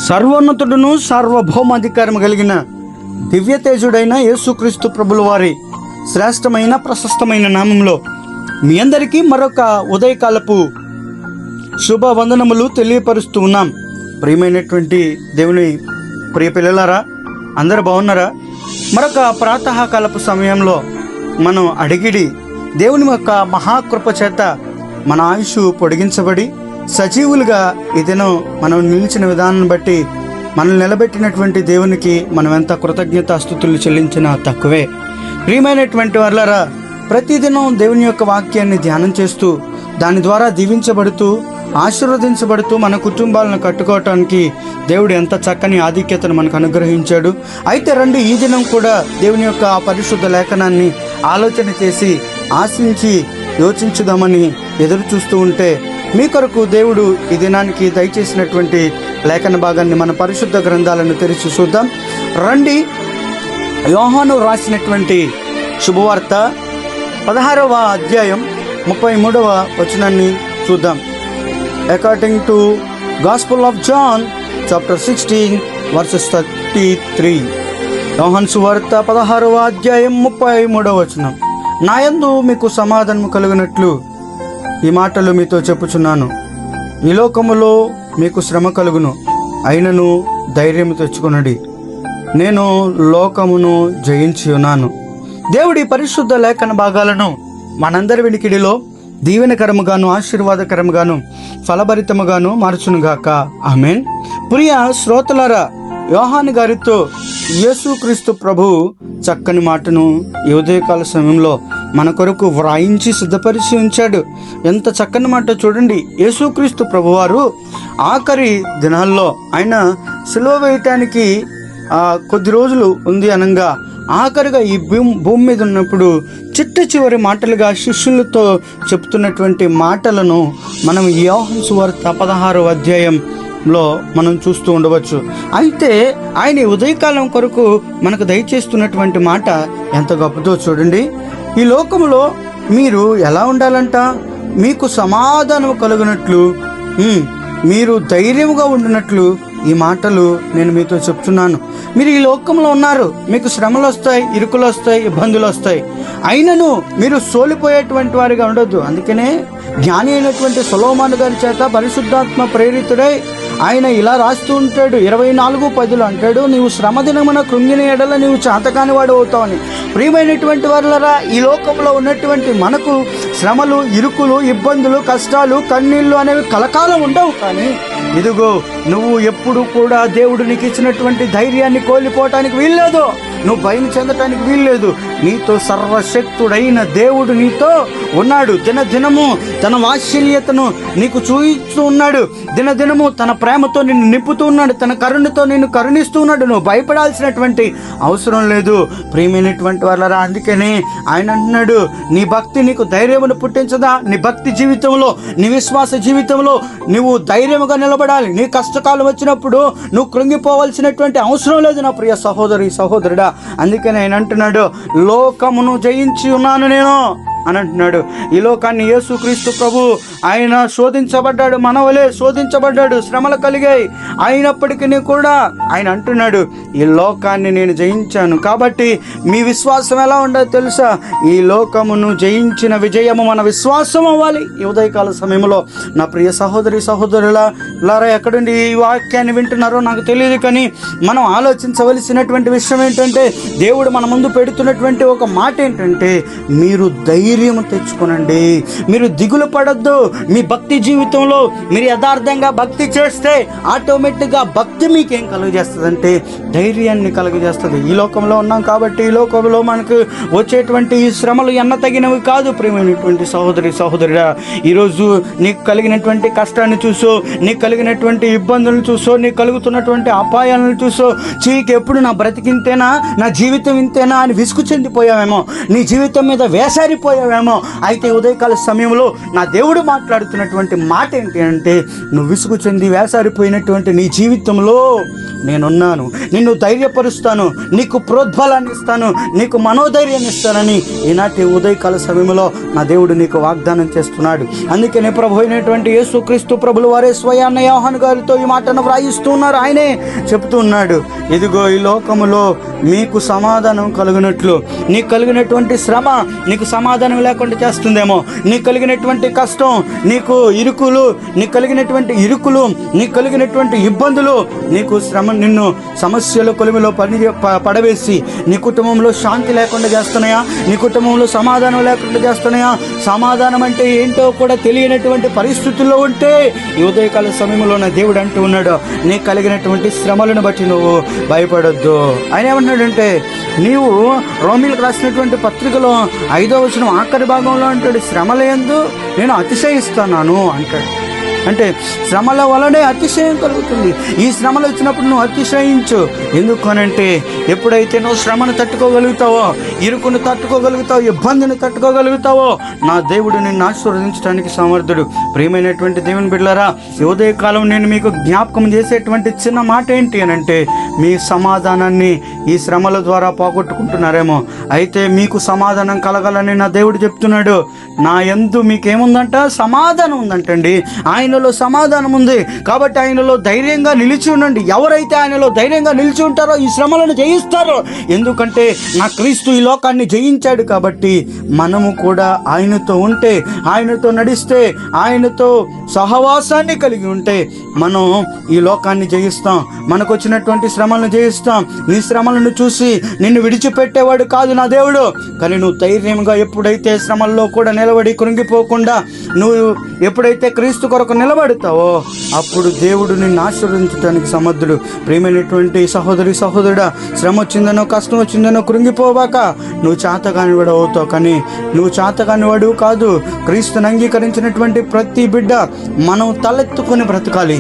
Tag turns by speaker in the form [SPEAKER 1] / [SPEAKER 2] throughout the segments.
[SPEAKER 1] సర్వోన్నతుడును సార్వభౌమాధికారం కలిగిన దివ్యతేజుడైన యేసుక్రీస్తు ప్రభుల వారి శ్రేష్టమైన ప్రశస్తమైన నామంలో మీ అందరికీ మరొక ఉదయకాలపు శుభవందనములు తెలియపరుస్తూ ఉన్నాం. ప్రియమైనటువంటి దేవుని ప్రియ పిల్లలారా, అందరు బాగున్నారా? మరొక ప్రాతకాలపు సమయంలో మనం అడిగిడి దేవుని యొక్క మహాకృప చేత మన ఆయుష్ పొడిగించబడి సజీవులుగా ఈ దినం మనం నిలిచిన విధానం బట్టి మనల్ని నిలబెట్టినటువంటి దేవునికి మనం ఎంత కృతజ్ఞతాస్తుతులు చెల్లించినా తక్కువే. ప్రియమైనటువంటి వారులారా, ప్రతిదినం దేవుని యొక్క వాక్యాన్ని ధ్యానం చేస్తూ దాని ద్వారా దీవించబడుతూ ఆశీర్వదించబడుతూ మన కుటుంబాలను కట్టుకోవటానికి దేవుడు ఎంత చక్కని ఆధిక్యతను మనకు అనుగ్రహించాడు. అయితే రండి, ఈ దినం కూడా దేవుని యొక్క పరిశుద్ధ లేఖనాన్ని ఆలోచన చేసి ఆశించి యోచించుదామని ఎదురు చూస్తూ ఉంటే మీ కొరకు దేవుడు ఈ దినానికి దయచేసినటువంటి లేఖన భాగాన్ని మన పరిశుద్ధ గ్రంథాలను తెరిచి చూద్దాం. రండి, యోహాను రాసినటువంటి శుభవార్త 16వ అధ్యాయం 33వ వచనాన్ని చూద్దాం. According to gospel of John chapter 16 verses 33. యోహాను సువార్త 16వ అధ్యాయం 33వ వచనం. నాయందు మీకు సమాధానము కలుగునట్లు ఈ మాటలు మీతో చెప్పుచున్నాను. ఈ లోకములో మీకు శ్రమ కలుగును, అయినను ధైర్యం తెచ్చుకొనుడి, నేను లోకమును జయించి ఉన్నాను. దేవుడి పరిశుద్ధ లేఖన భాగాలను మనందరి వినికిడిలో దీవెనకరముగాను ఆశీర్వాదకరముగాను ఫలభరితముగాను మార్చునుగాక. ఆమేన్. ప్రియ శ్రోతలారా, యోహాను గారితో యేసుక్రీస్తు ప్రభు చక్కని మాటను ఈ ఉదయకాల సమయంలో మన కొరకు వ్రాయించి సిద్ధపరిచి ఉంచాడు. ఎంత చక్కని మాట చూడండి. యేసుక్రీస్తు ప్రభువారు ఆఖరి దినాల్లో ఆయన సిలువ వేయటానికి కొద్ది రోజులు ఉంది అనగా ఆఖరిగా ఈ భూమి మీద ఉన్నప్పుడు చిట్ట చివరి మాటలుగా శిష్యులతో చెప్తున్నటువంటి మాటలను మనం యోహాను సువార్త 16వ అధ్యాయంలో మనం చూస్తూ ఉండవచ్చు. అయితే ఆయన ఉదయకాలం కొరకు మనకు దయచేస్తున్నటువంటి మాట ఎంత గొప్పదో చూడండి. ఈ లోకంలో మీరు ఎలా ఉండాలంట? మీకు సమాధానం కలుగునట్లు, మీరు ధైర్యముగా ఉండినట్లు ఈ మాటలు నేను మీతో చెప్తున్నాను. మీరు ఈ లోకంలో ఉన్నారు, మీకు శ్రమలు వస్తాయి, ఇరుకులు వస్తాయి, ఇబ్బందులు వస్తాయి. అయినను మీరు సోలిపోయేటువంటి వారిగా ఉండొద్దు. అందుకనే జ్ఞాని అయినటువంటి సొలొమోను గారి చేత పరిశుద్ధాత్మ ప్రేరితుడై ఆయన ఇలా రాస్తూ ఉంటాడు. 24:10 అంటాడు, నీవు శ్రమ దినమున కృంగిన ఎడల నీవు చేతకాని వాడు అవుతావని. ప్రియమైనటువంటి వారులారా, ఈ లోకంలో ఉన్నటువంటి మనకు శ్రమలు, ఇరుకులు, ఇబ్బందులు, కష్టాలు, కన్నీళ్లు అనేవి కలకాలం ఉండవు. కానీ ఇదిగో, నువ్వు ఎప్పుడు కూడా దేవుడు నీకు ఇచ్చినటువంటి ధైర్యాన్ని కోల్పోవటానికి వీల్లేదు, నువ్వు భయం చెందటానికి వీల్లేదు. నీతో సర్వశక్తుడైన దేవుడు నీతో ఉన్నాడు. దినదినము తన వాత్సల్యతను నీకు చూపిస్తూ ఉన్నాడు. దినదినము తన ప్రేమతో నిన్ను నింపుతూ ఉన్నాడు. తన కరుణతో నిన్ను కరుణిస్తూ ఉన్నాడు. నువ్వు భయపడాల్సినటువంటి అవసరం లేదు. ప్రియమైనటువంటి వాళ్ళరా, అందుకనే ఆయన అంటున్నాడు, నీ భక్తి నీకు ధైర్యమును పుట్టించదా? నీ భక్తి జీవితంలో, నీ విశ్వాస జీవితంలో నువ్వు ధైర్యముగా నిలబడాలి. నీ కష్టకాలం వచ్చినప్పుడు నువ్వు కృంగిపోవాల్సినటువంటి అవసరం లేదు నా ప్రియ సహోదరి సహోదరుడా. అందుకని ఆయన అంటున్నాడు, లోకమును జయించి ఉన్నాను నేను అని అంటున్నాడు. ఈ లోకాన్ని యేసుక్రీస్తు ప్రభు ఆయన శోధించబడ్డాడు, మనవలే శోధించబడ్డాడు, శ్రమలు కలిగాయి. అయినప్పటికీ కూడా ఆయన అంటున్నాడు, ఈ లోకాన్ని నేను జయించాను. కాబట్టి మీ విశ్వాసం ఎలా ఉండదో తెలుసా? ఈ లోకమును జయించిన విజయము మన విశ్వాసం అవ్వాలి. ఈ ఉదయకాల సమయంలో నా ప్రియ సహోదరి సహోదరులారా, ఎక్కడుండి ఈ వాక్యాన్ని వింటున్నారో నాకు తెలియదు, కానీ మనం ఆలోచించవలసినటువంటి విషయం ఏంటంటే, దేవుడు మన ముందు పెడుతున్నటువంటి ఒక మాట ఏంటంటే, మీరు ధైర్యం తెచ్చుకోనండి, మీరు దిగులు పడొద్దు. మీ భక్తి జీవితంలో మీరు యథార్థంగా భక్తి చేస్తే ఆటోమేటిక్గా భక్తి మీకేం కలుగజేస్తుందంటే ధైర్యాన్ని కలుగజేస్తుంది. ఈ లోకంలో ఉన్నాం కాబట్టి ఈ లోకంలో మనకు వచ్చేటువంటి ఈ శ్రమలు ఎన్న తగినవి కాదు. ప్రియమైనటువంటి సహోదరి సహోదరుడా, ఈరోజు నీకు కలిగినటువంటి కష్టాన్ని చూసో, నీకు కలిగినటువంటి ఇబ్బందులను చూసో, నీకు కలుగుతున్నటువంటి అపాయాలను చూసో, చీకి ఎప్పుడు నా బ్రతికింతేనా, నా జీవితం ఇంతేనా అని విసుగు చెందిపోయావేమో, నీ జీవితం మీద వేసారిపోయావు. విసిగిపోయావేమో. అయితే ఉదయకాల సమయంలో నా దేవుడు మాట్లాడుతున్నటువంటి మాట ఏంటి అంటే, నువ్వు విసుగు చెంది వేసారిపోయినటువంటి నీ జీవితంలో నేనున్నాను, నిన్ను ధైర్యపరుస్తాను, నీకు ప్రోద్బలాన్ని ఇస్తాను, నీకు మనోధైర్యాన్ని ఇస్తానని ఈనాటి ఉదయకాల సమయంలో నా దేవుడు నీకు వాగ్దానం చేస్తున్నాడు. అందుకనే ప్రభు అయినటువంటి యేసుక్రీస్తు ప్రభులు వారే స్వయాన్న యోహాను గారితో ఈ మాటను వ్రాయిస్తూ ఉన్నారు. ఆయనే చెప్తూ ఉన్నాడు, ఇదిగో ఈ లోకములో మీకు సమాధానం కలుగునట్లు, నీకు కలిగినటువంటి శ్రమ నీకు సమాధానం లేకుండా చేస్తుందేమో, నీకు కలిగినటువంటి కష్టం, నీకు ఇరుకులు, నీకు కలిగినటువంటి ఇబ్బందులు, నీకు శ్రమ నిన్ను సమస్యల కొలిమిలో పడవేసి నీ కుటుంబంలో శాంతి లేకుండా చేస్తున్నాయా, నీ కుటుంబంలో సమాధానం లేకుండా చేస్తున్నాయా, సమాధానం అంటే ఏంటో కూడా తెలియనటువంటి పరిస్థితుల్లో ఉంటే ఈ ఉదయకాల సమయంలో నా దేవుడు అంటూ ఉన్నాడు, నీకు కలిగినటువంటి శ్రమలను బట్టి నువ్వు భయపడొద్దు. ఆయన ఏమంటున్నాడంటే, నీవు రోమీలకు రాసినటువంటి పత్రికలో 5వ వచనం ఆఖరి భాగంలో అంటాడు, శ్రమలందు నేను అతిశయిస్తున్నాను అంటాడు. అంటే శ్రమల వలనే అతిశయం కలుగుతుంది. ఈ శ్రమలు వచ్చినప్పుడు నువ్వు అతిశయించు. ఎందుకనంటే ఎప్పుడైతే నువ్వు శ్రమను తట్టుకోగలుగుతావో, ఇరుకును తట్టుకోగలుగుతావో, ఇబ్బందిని తట్టుకోగలుగుతావో నా దేవుడు నిన్ను ఆశీర్వదించడానికి సమర్థుడు. ప్రియమైనటువంటి దేవుని బిడ్డలారా, ఉదయకాలం నేను మీకు జ్ఞాపకం చేసేటువంటి చిన్న మాట ఏంటి అని అంటే, మీ సమాధానాన్ని ఈ శ్రమల ద్వారా పోగొట్టుకుంటున్నారేమో. అయితే మీకు సమాధానం కలగాలని నా దేవుడు చెప్తున్నాడు. నా యందు మీకేముందంట? సమాధానం ఉందంటండి. ఆయనలో సమాధానం ఉంది కాబట్టి ఆయనలో ధైర్యంగా నిలిచి ఉండండి. ఎవరైతే ఆయనలో ధైర్యంగా నిలిచి ఉంటారో ఈ శ్రమలను జయిస్తారో. ఎందుకంటే నా క్రీస్తు ఈ లోకాన్ని జయించాడు కాబట్టి మనము కూడా ఆయనతో ఉంటే, ఆయనతో నడిస్తే, ఆయనతో సహవాసాన్ని కలిగి ఉంటే మనం ఈ లోకాన్ని జయిస్తాం. మనకు వచ్చినటువంటి శ్రమలను జయిస్తాం. నీ శ్రమలను చూసి నిన్ను విడిచిపెట్టేవాడు కాదు నా దేవుడు. కానీ నువ్వు ధైర్యంగా ఎప్పుడైతే శ్రమల్లో కూడా నిలబడి కృంగిపోకుండా నువ్వు ఎప్పుడైతే క్రీస్తు కొరకు నిలబడతావో అప్పుడు దేవుడు నిన్ను ఆశీర్వదించడానికి సమర్థుడు. ప్రియమైనటువంటి సహోదరుడా, శ్రమ వచ్చిందనో కష్టం వచ్చిందనో కృంగిపోవాక. నువ్వు చాతగానివాడు అవుతావు, కానీ నువ్వు చాతగానివాడు కాదు. క్రీస్తుని అంగీకరించినటువంటి ప్రతి బిడ్డ మనం తలెత్తుకొని బ్రతకాలి.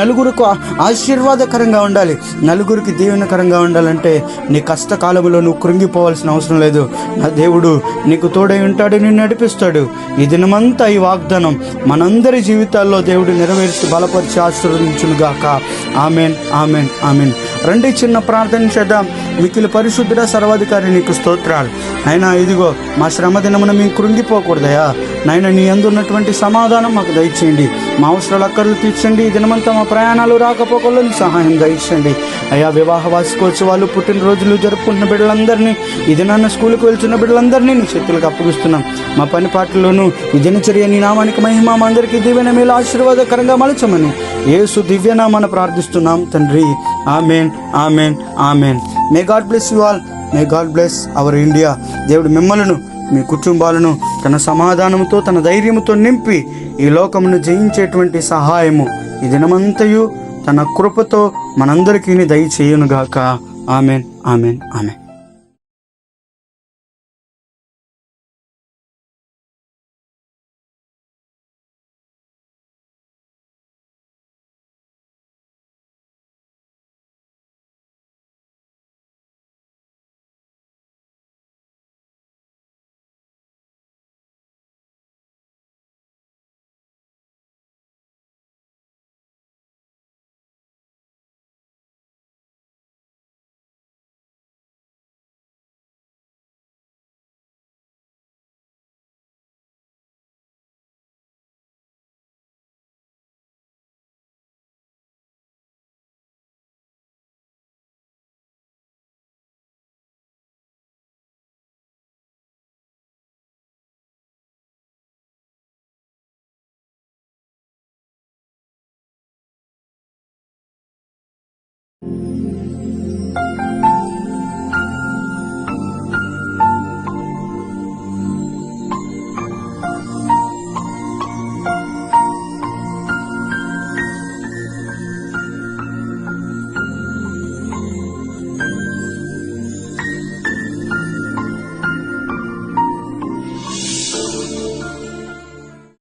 [SPEAKER 1] నలుగురికి ఆశీర్వాదకరంగా ఉండాలి, నలుగురికి దీవెనకరంగా ఉండాలంటే నీ కష్టకాలంలో నువ్వు కృంగిపోవాల్సిన అవసరం లేదు. నా దేవుడు నీకు తోడై ఉంటాడు, నిన్ను నడిపిస్తాడు. ఈ దినమంతా ఈ వాగ్దానం మనందరి జీవితాల్లో దేవుడు నెరవేర్చి బలపరిచి ఆశీర్వదించునుగాక. Amen, amen, amen. రండి చిన్న ప్రార్థన చేద్దాం. మిక్కిలి పరిశుద్ధుడ సర్వాధికారి నీకు స్తోత్రాలు. నాయనా, ఇదిగో మా శ్రమ దినమున మేము కృంగిపోకూడదయా. నాయన నీ యందు ఉన్నటువంటి సమాధానం మాకు దయచేయండి. మా అవసరాలు అక్కర్లు తీర్చండి. ఈ దినమంతా మా ప్రయాణాలు రాకపోకల్లో నీ సహాయం దయచేయండి అయ్యా. వివాహ వార్షికోత్సవాలు, పుట్టినరోజులు జరుపుకుంటున్న బిడ్డలందరినీ, ఈ దినాన్న స్కూల్కి వెళ్తున్న బిడ్డలందరినీ నీ చేతులకు అప్పగిస్తున్నాం. మా పని పాటల్లోనూ ఈ దినచర్య నీ నామానికి మహిమ, మా అందరికీ దీవెన మేలు ఆశీర్వాదకరంగా మలచమని యేసు దివ్యనామాన ప్రార్థిస్తున్నాం తండ్రి. Amen, amen, amen. May God bless you all. May God bless our India. దేవుడు మిమ్మలను, మీ కుటుంబాలను తన సమాధానంతో, తన ధైర్యంతో నింపి ఈ లోకమును జయించేటువంటి సహాయము ఈ దినమంతయు తన కృపతో మనందరికీ దయచేయునుగాక. Amen, amen, amen.